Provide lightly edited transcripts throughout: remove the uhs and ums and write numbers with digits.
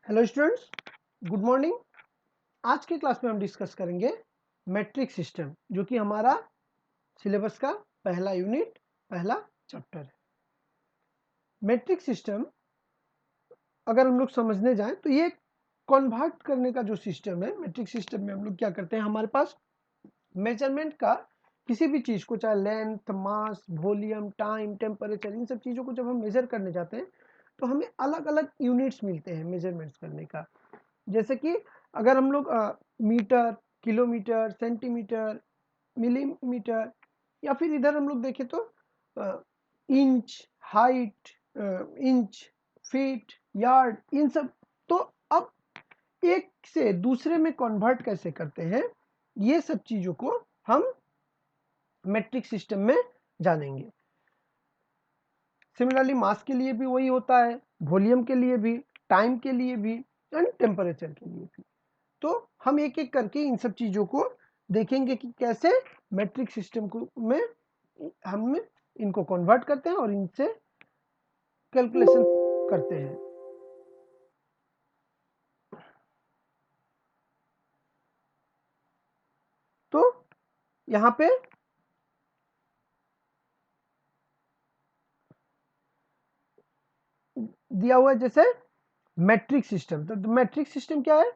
Hello students, good morning. आज के class में हम डिस्कस करेंगे मैट्रिक सिस्टम, जो कि हमारा सिलेबस का पहला यूनिट, पहला चैप्टर है। मैट्रिक सिस्टम अगर हम लोग समझने जाएं तो ये कन्वर्ट करने का जो सिस्टम है, मैट्रिक सिस्टम में हम लोग क्या करते हैं, हमारे पास मेजरमेंट का किसी भी चीज़ को, चाहे लेंथ, मास, वॉल्यूम, टाइम, टेम्परेचर, इन सब चीज़ों को जब हम मेजर करने जाते हैं तो हमें अलग अलग यूनिट्स मिलते हैं मेजरमेंट्स करने का। जैसे कि अगर हम लोग मीटर, किलोमीटर, सेंटीमीटर, मिलीमीटर, या फिर इधर हम लोग देखें तो inch, height, inch, feet, yard, इन सब। तो अब एक से दूसरे में कन्वर्ट कैसे करते हैं, ये सब चीज़ों को हम मैट्रिक सिस्टम में जानेंगे। सिमिलरली मास के लिए भी वही होता है, वॉल्यूम के लिए भी, टाइम के लिए भी, एंड टेम्परेचर के लिए भी। तो हम एक एक करके इन सब चीज़ों को देखेंगे कि कैसे मैट्रिक सिस्टम को में हम इनको कन्वर्ट करते हैं और इनसे कैलकुलेशन करते हैं। तो यहाँ पे दिया हुआ है जैसे मैट्रिक सिस्टम। तो मैट्रिक सिस्टम क्या है?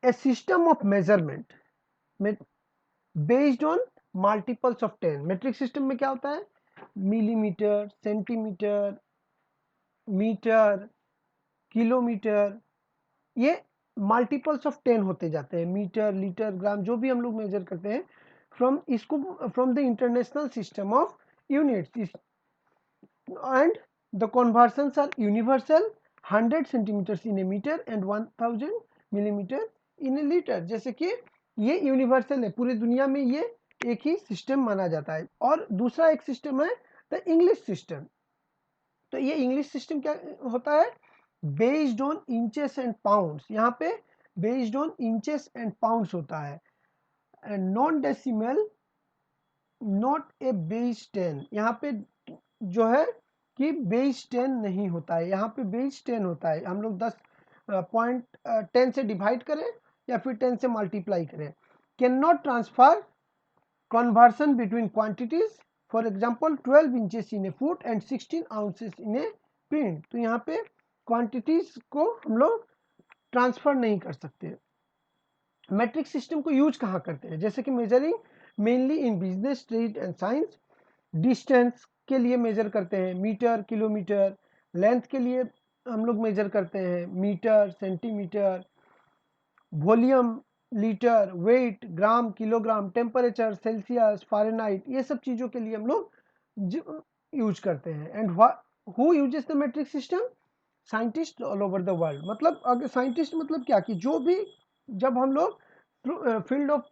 A system of measurement based on multiples of 10। Metric system में क्या होता है? मिलीमीटर, सेंटीमीटर, मीटर, किलोमीटर, ये मल्टीपल्स ऑफ 10 होते जाते हैं। मीटर, लीटर, ग्राम, जो भी हम लोग मेजर करते हैं from the international system of units, and the conversions are universal. 100 centimetre in a metre and 1000 millimetre in a litre. जैसे कि ये यूनिवर्सल है, पूरी दुनिया में ये एक ही सिस्टम माना जाता है। और दूसरा एक सिस्टम है द इंग्लिश सिस्टम। तो ये इंग्लिश सिस्टम क्या होता है? Based on inches and pounds. यहाँ पे based on inches and pounds होता है, and non decimal, not a base 10। यहाँ पे जो है कि बेस 10 नहीं होता है, यहाँ पे बेस 10 होता है। हम लोग 10 से डिवाइड करें या फिर 10 से मल्टीप्लाई करें। Can not transfer conversion between quantities, for example 12 inches in a foot and 16 ounces in a pint। तो यहाँ पे क्वांटिटीज को हम लोग ट्रांसफर नहीं कर सकते। मैट्रिक सिस्टम को यूज कहाँ करते हैं? जैसे कि measuring mainly in business, trade and science. Distance के लिए मेजर करते हैं, मीटर, किलोमीटर। लेंथ के लिए हम लोग मेजर करते हैं, metre, centimetre. Volume, litre, weight, gram, kilogram. Temperature, Celsius, Fahrenheit, ये सब चीज़ों के लिए हम लोग यूज करते हैं। And who uses the metric system? Scientist all over the world. मतलब अगर साइंटिस्ट मतलब क्या, कि जो भी, जब हम लोग फील्ड ऑफ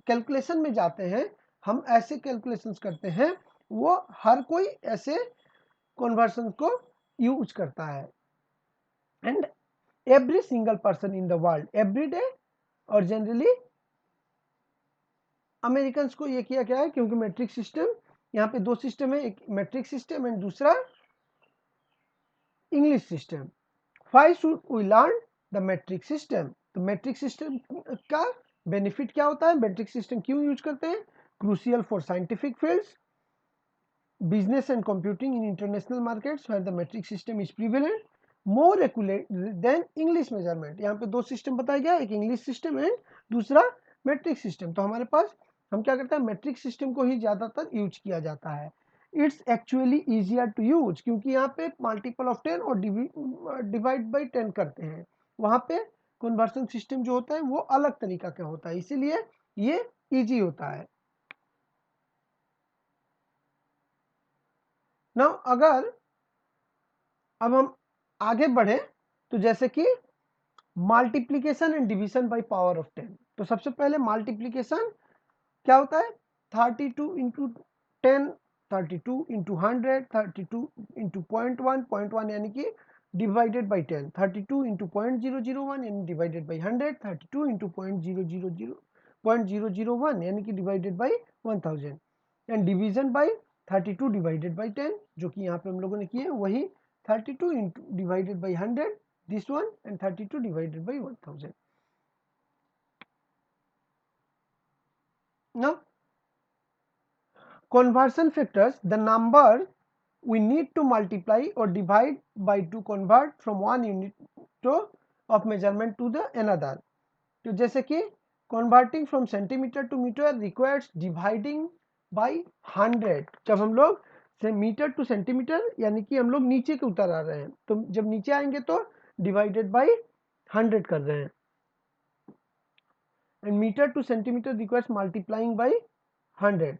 कैलकुलेशन में जाते हैं, हम ऐसे कैलकुलेशंस करते हैं, वो हर कोई ऐसे कन्वर्शन को यूज करता है। And every single person in the world every day, और जनरली अमेरिकन को ये किया गया है, क्योंकि मैट्रिक सिस्टम, यहाँ पे दो सिस्टम है, एक मैट्रिक सिस्टम एंड दूसरा English system. Why should we learn the metric system? तो मैट्रिक सिस्टम का बेनिफिट क्या होता है? मैट्रिक सिस्टम क्यों यूज करते हैं? Crucial for scientific fields, business and computing in international markets where the metric system is prevalent, more accurate than English measurement। यहाँ पे दो सिस्टम बताया गया, एक इंग्लिश सिस्टम एंड दूसरा मैट्रिक सिस्टम। तो हमारे पास हम क्या करते हैं, मैट्रिक सिस्टम को ही ज़्यादातर यूज किया जाता है। It's actually easier to use, क्योंकि यहाँ पे मल्टीपल ऑफ 10 और डिवाइड बाई 10 करते हैं। वहाँ पे कन्वर्सन सिस्टम जो होता है वो अलग तरीका का होता है, इसीलिए ये ईजी होता है ना। अगर अब हम आगे बढ़े तो जैसे कि multiplication and division by power of 10। तो सबसे पहले मल्टीप्लीकेशन क्या होता है? 32 इंटू 10, 32 इंटू 100, 32 इंटू 0.1 यानी कि डिवाइडेड बाई 10, 32 इंटू 0.001 यानी डिवाइडेड बाई 100, 32 इंटू 0.001 यानी कि divided by 1000, and division by 32 divided by 10, जो कि यहाँ पे हम लोगों ने किए वही 32 into divided by 100 this one, and 32 divided by 1000. Now conversion factors, the number we need to multiply or divide by to convert from one unit to of measurement to the another. तो जैसे कि converting from centimeter to meter requires dividing by 100. जब हम लोग से metre to centimetre यानी कि हम लोग नीचे के उतर आ रहे हैं, तो जब नीचे आएंगे तो डिवाइडेड बाय 100 कर रहे हैं, and metre to centimetre requires multiplying by 100.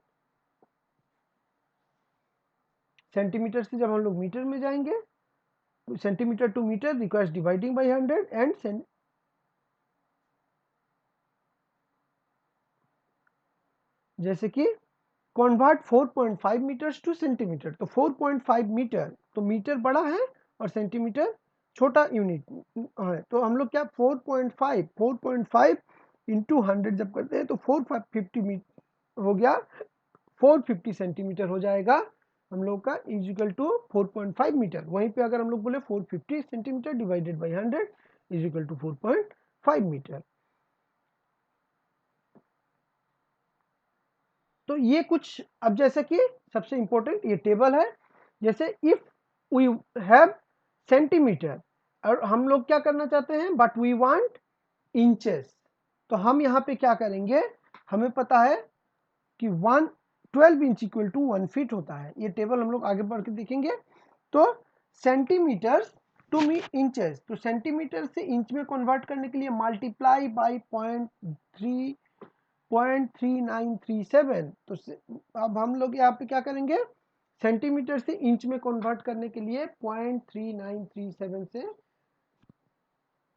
Centimetre से जब हम लोग मीटर में जाएंगे, centimetre to metre requires dividing by 100 and जैसे कि कन्वर्ट 4.5 मीटर्स टू सेंटीमीटर, तो 4.5 मीटर, तो मीटर बड़ा है और सेंटीमीटर छोटा यूनिट है, तो हम लोग क्या 4.5 इंटू 100 जब करते हैं तो 450 मीटर हो गया, 450 सेंटीमीटर हो जाएगा हम लोग का, इज इक्वल टू 4.5 मीटर. वहीं पे अगर हम लोग बोले 450 centimetre divided by 100 is equal to 4.5 metre. तो ये कुछ, अब जैसे कि सबसे इंपॉर्टेंट ये टेबल है, जैसे इफ वी हैव सेंटीमीटर और हम लोग क्या करना चाहते हैं, बट वी वांट इंचेस, तो हम यहाँ पे क्या करेंगे, हमें पता है कि 12 इंच इक्वल टू 1 फीट होता है. ये टेबल हम लोग आगे बढ़ के देखेंगे. तो सेंटीमीटर टू इंचेस, तो सेंटीमीटर से इंच में कन्वर्ट करने के लिए मल्टीप्लाई बाय 0.3937. तो अब हम लोग यहाँ पे क्या करेंगे, सेंटीमीटर से इंच में कन्वर्ट करने के लिए 0.3937 से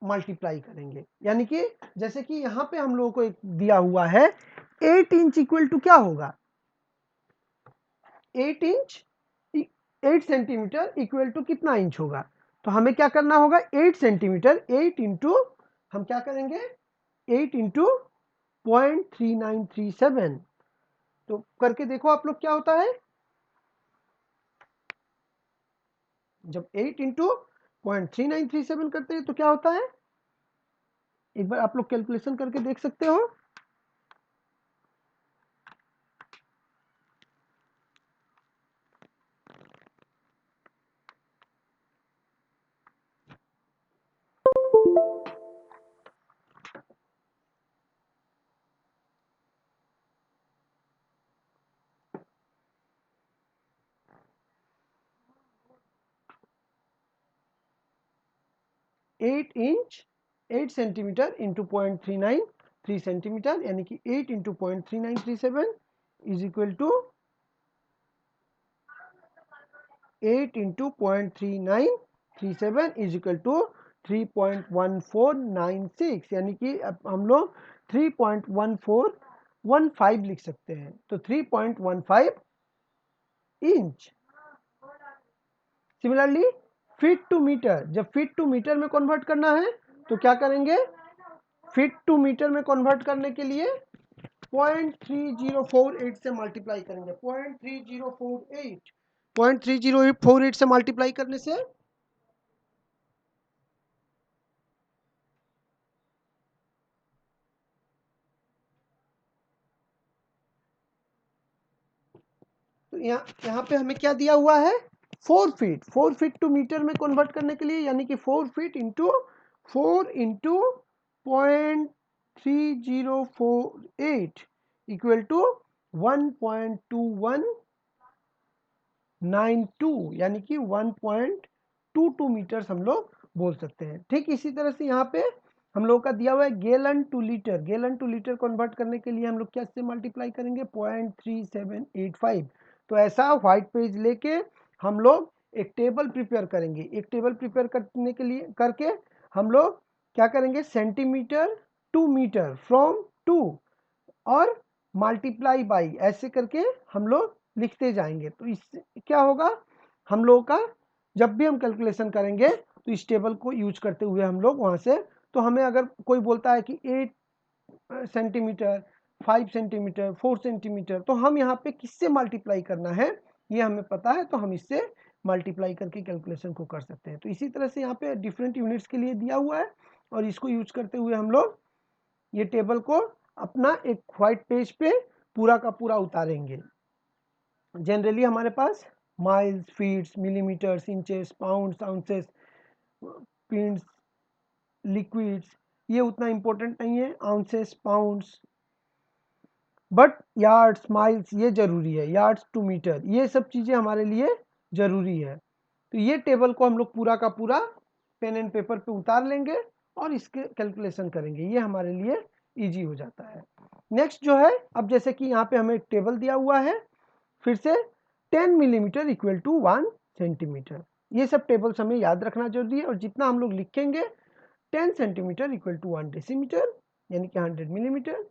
मल्टीप्लाई करेंगे. यानी कि जैसे कि यहाँ पे हम लोगों को एक दिया हुआ है 8 इंच इक्वल टू क्या होगा, 8 इंच 8 सेंटीमीटर इक्वल टू कितना इंच होगा, तो हमें क्या करना होगा 8 सेंटीमीटर 8 इंटू, हम क्या करेंगे 8 इंटू 0.3937. तो करके देखो आप लोग क्या होता है, जब 8 इंटू 0.3937 करते हैं तो क्या होता है, एक बार आप लोग कैलकुलेशन करके देख सकते हो. Eight inch 8 centimetre into 0.393 centimetre, यानी कि 8 into 0.3937 is equal to 8 into 0.3937 is equal to 3.1496, यानी कि अब हम लोग 3.1415 लिख सकते हैं. तो 3.15 inch. Similarly feet to metre, जब फीट टू मीटर में कन्वर्ट करना है तो क्या करेंगे, फीट टू मीटर में कन्वर्ट करने के लिए 0.3048 से मल्टीप्लाई करेंगे. 0.3048 से मल्टीप्लाई करने से तो यहाँ पे हमें क्या दिया हुआ है 4 फीट. 4 फीट टू मीटर में कन्वर्ट करने के लिए, यानी कि 4 feet into 4 into 0.3048 equal to 1.2192, यानी कि 1.22 मीटर्स हम लोग बोल सकते हैं. ठीक इसी तरह से यहाँ पे हम लोग का दिया हुआ है gallon two litre. Gallon two litre convert करने के लिए हम लोग क्या से मल्टीप्लाई करेंगे 0.3785. तो ऐसा व्हाइट पेज लेके हम लोग एक टेबल प्रिपेयर करेंगे. एक टेबल प्रिपेयर करने के लिए करके हम लोग क्या करेंगे centimetre to metre from to और मल्टीप्लाई बाई, ऐसे करके हम लोग लिखते जाएंगे. तो इससे क्या होगा, हम लोगों का जब भी हम कैलकुलेशन करेंगे तो इस टेबल को यूज करते हुए हम लोग वहाँ से, तो हमें अगर कोई बोलता है कि 8 सेंटीमीटर 5 सेंटीमीटर 4 सेंटीमीटर, तो हम यहाँ पे किससे मल्टीप्लाई करना है ये हमें पता है, तो हम इससे मल्टीप्लाई करके कैलकुलेशन को कर सकते हैं। तो इसी तरह से यहाँ पे डिफरेंट यूनिट्स के लिए दिया हुआ है और इसको यूज करते हुए हम लोग ये टेबल को अपना एक व्हाइट पेज पे पूरा का पूरा उतारेंगे। जनरली हमारे पास miles, feets, millimetres, inches, pounds, ounces, pints, liquids ये उतना इंपॉर्टेंट नहीं है, ounces, pounds, but yards, miles ये जरूरी है, यार्ड्स टू मीटर ये सब चीजें हमारे लिए जरूरी है। तो ये टेबल को हम लोग पूरा का पूरा पेन एंड पेपर पे उतार लेंगे और इसके कैलकुलेशन करेंगे, ये हमारे लिए इजी हो जाता है। नेक्स्ट जो है, अब जैसे कि यहाँ पे हमें एक टेबल दिया हुआ है, फिर से 10 मिलीमीटर इक्वल टू 1 सेंटीमीटर, ये सब टेबल्स हमें याद रखना जरूरी है। और जितना हम लोग लिखेंगे 10 सेंटीमीटर इक्वल टू 1 डेसीमीटर यानी कि 100 millimetre,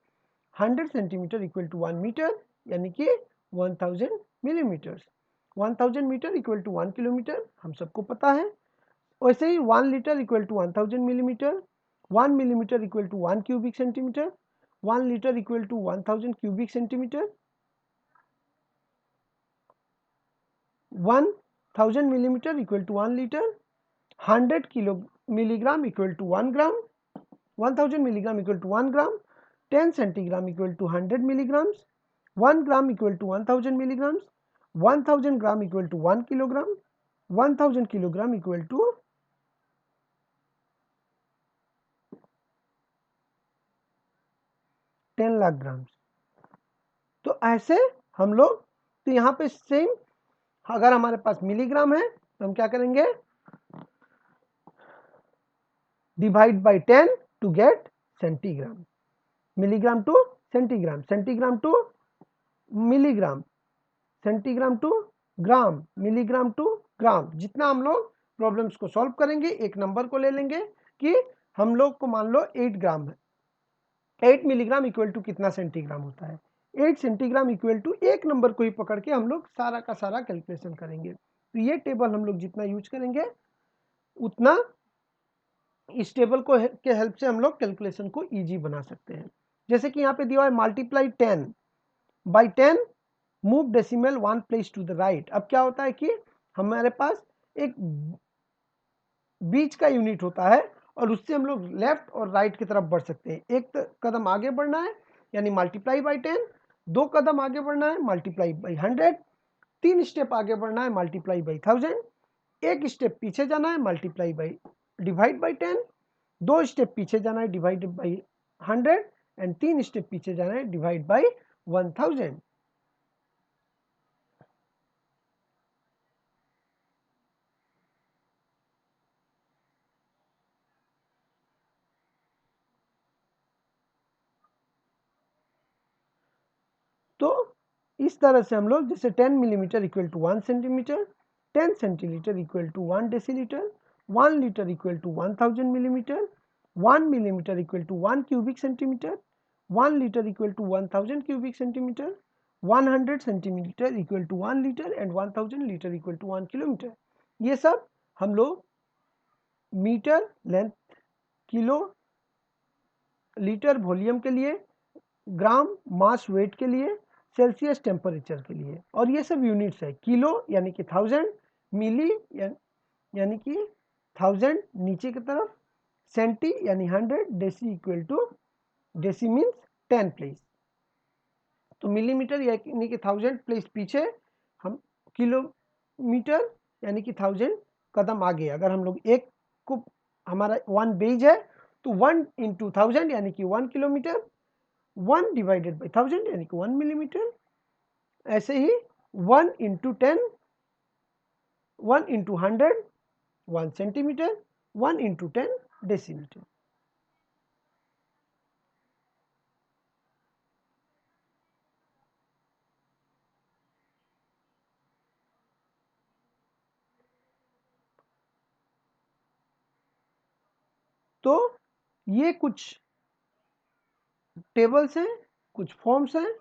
100 centimetre equal to 1 metre यानी कि 1000 millimetre, 1000 metre equal to 1 kilometre हम सबको पता है। वैसे ही 1 litre equal to 1000 millimetre, 1 millimetre equal to 1 cubic centimetre, 1 litre equal to 1000 cubic centimetre, 1000 millimetre equal to 1 litre, 100 kilo milligram equal to 1 gram, 1000 milligram equal to 1 gram, 10 centigram equal to 100 milligrams, 1 gram equal to 1000 milligrams, 1000 gram equal to 1 kilogram, 1000 kilogram equal to 10 lakh gram. तो ऐसे हम लोग, तो यहाँ पे same अगर हमारे पास milligram है तो हम क्या करेंगे, divide by 10 to get centigram, milligram to centigram, centigram to milligram, centigram to gram, milligram to gram. जितना हम लोग प्रॉब्लम्स को सॉल्व करेंगे एक नंबर को ले लेंगे कि हम लोग को मान लो 8 ग्राम है, 8 मिलीग्राम इक्वल टू कितना सेंटीग्राम होता है, 8 सेंटीग्राम इक्वल टू एक नंबर को ही पकड़ के हम लोग सारा का सारा कैलकुलेशन करेंगे। तो ये टेबल हम लोग जितना यूज करेंगे उतना इस टेबल को के हेल्प से हम लोग कैलकुलेशन को इजी बना सकते हैं। जैसे कि यहाँ पे दिया है multiply 10 by 10, move decimal 1 place to the right. अब क्या होता है कि हमारे पास एक बीच का यूनिट होता है और उससे हम लोग लेफ्ट और राइट की तरफ बढ़ सकते हैं। एक कदम आगे बढ़ना है यानी मल्टीप्लाई बाई 10, 2 कदम आगे बढ़ना है मल्टीप्लाई बाई 100, 3 स्टेप आगे बढ़ना है मल्टीप्लाई बाई 1000, एक स्टेप पीछे जाना है multiply by divide by 10, 2 step पीछे जाना है डिवाइड बाई 100 एंड 3 स्टेप पीछे जाना है डिवाइड बाई 1000। तो इस तरह से हम लोग जैसे 10 millimetre equal to 1 centimetre, 10 centilitre equal to 1 decilitre, 1 litre equal to 1000 millimetre, 1 millimetre equal to 1 cubic centimetre, 1 litre equal to 1000 cubic centimetre, 100 centimetre equal to 1 litre and 1000 litre equal to 1 kilometre. ये सब हम लोग metre length, kilo litre volume के लिए, ग्राम mass weight के लिए, Celsius temperature के लिए, और ये सब यूनिट्स है। किलो यानी कि 1000, मिली यानी कि 1000 नीचे की तरफ, सेंटी यानी 100, deci equal to, deci means 10 place, तो मिलीमीटर यानी कि 1000 प्लेस पीछे, हम किलोमीटर यानी कि 1000 कदम आगे। अगर हम लोग एक को हमारा 1 बेज है तो 1 इंटू 1000 यानी कि 1 किलोमीटर, 1 डिवाइडेड बाई 1000 यानी कि 1 मिलीमीटर। ऐसे ही 1 into 10, 1 into 100 1 centimetre, 1 into 10 decimetre. तो ये कुछ टेबल्स हैं, कुछ फॉर्म्स हैं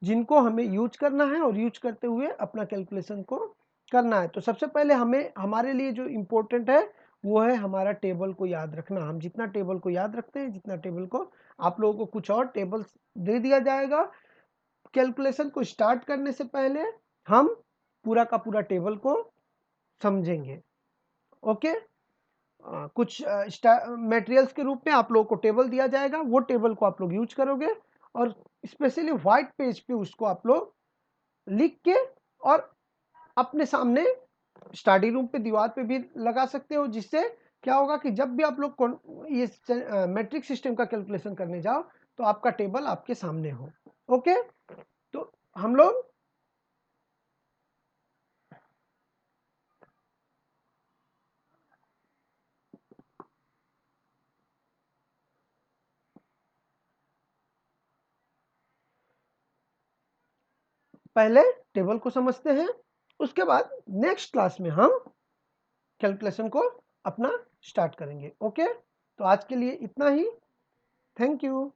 जिनको हमें यूज करना है और यूज करते हुए अपना कैलकुलेशन को करना है। तो सबसे पहले हमें, हमारे लिए जो इम्पोर्टेंट है वो है हमारा टेबल को याद रखना। हम जितना टेबल को याद रखते हैं, जितना टेबल को, आप लोगों को कुछ और टेबल्स दे दिया जाएगा। कैलकुलेशन को स्टार्ट करने से पहले हम पूरा का पूरा टेबल को समझेंगे। ओके, कुछ मटेरियल्स के रूप में आप लोगों को टेबल दिया जाएगा, वो टेबल को आप लोग यूज करोगे और स्पेशली व्हाइट पेज पे उसको आप लोग लिख के और अपने सामने स्टडी रूम पे दीवार पे भी लगा सकते हो, जिससे क्या होगा कि जब भी आप लोग ये मैट्रिक सिस्टम का कैलकुलेशन करने जाओ तो आपका टेबल आपके सामने हो। ओके, तो हम लोग पहले टेबल को समझते हैं, उसके बाद नेक्स्ट क्लास में हम कैलकुलेशन को अपना स्टार्ट करेंगे। ओके, तो आज के लिए इतना ही। Thank you.